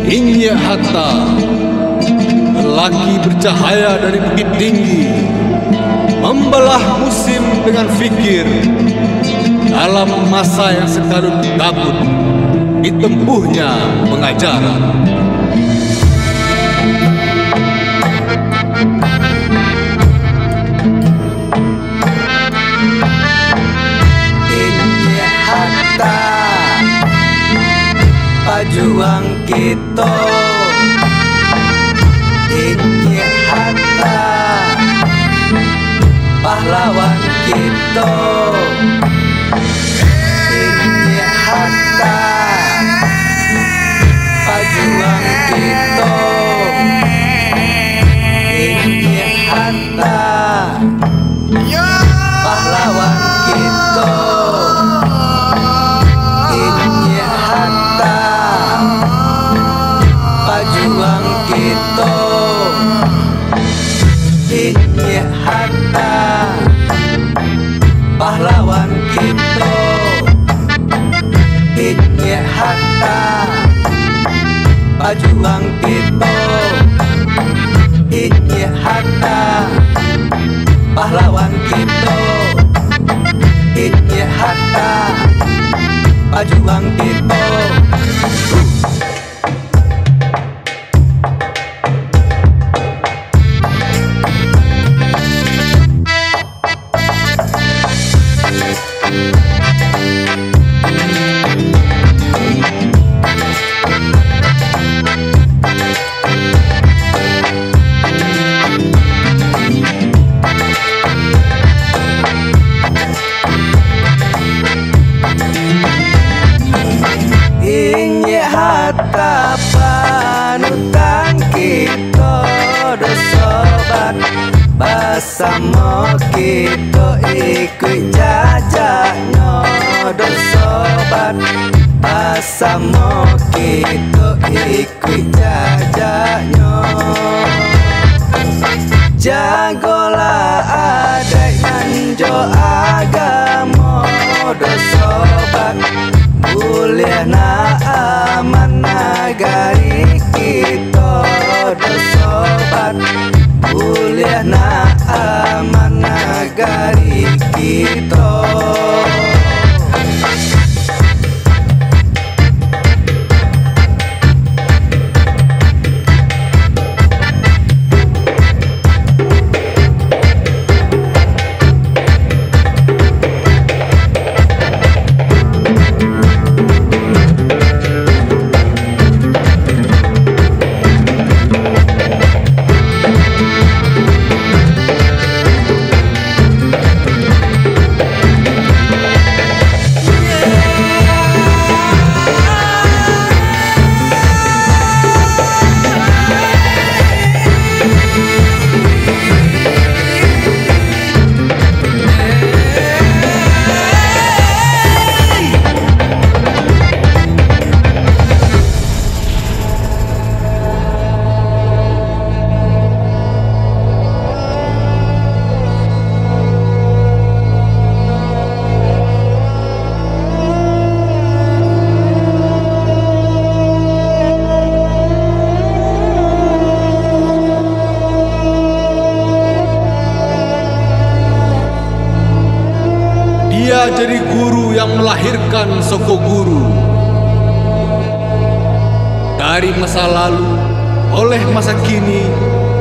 Inye Hatta, lelaki bercahaya dari bukit tinggi, membelah musim dengan fikir. Dalam masa yang sekarang kabut, ditempuhnya pengajaran. Inye Hatta, pejuang kita. Inye Hatta, pahlawan kita. Inye Hatta, pejuang kita. Inye Hatta, pahlawan kita. Inye Hatta, pejuang kita. Inye Hatta, pahlawan kita. Inye Hatta, pejuang kita. Inye Hatta, pahlawan kita. Inye Hatta, pejuang kita. Inye Hatta, panutan kita. Sobat bersama kita ikut jejaknya. Sobat bersama kita ikut jejaknya. Jagalah adat dan jo agama. Sobat boleh nak aman negari kita. Sobat boleh nak aman negari kita. Dia jadi guru yang melahirkan Soko Guru. Dari masa lalu, oleh masa kini,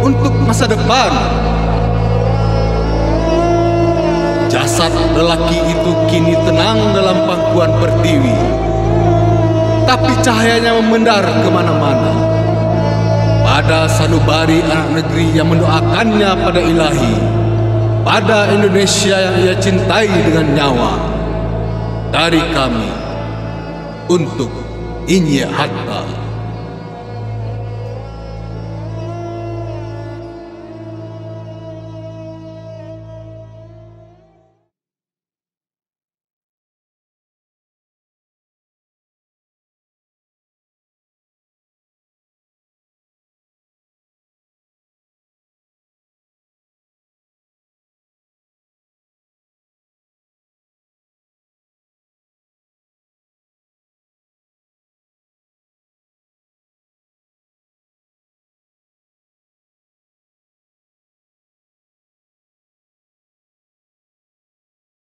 untuk masa depan. Jasad lelaki itu kini tenang dalam pangkuan pertiwi, tapi cahayanya memendar kemana-mana. Pada sanubari anak negeri yang mendoakannya pada Ilahi, pada Indonesia yang ia cintai dengan nyawa. Dari kami, untuk Inye Hatta.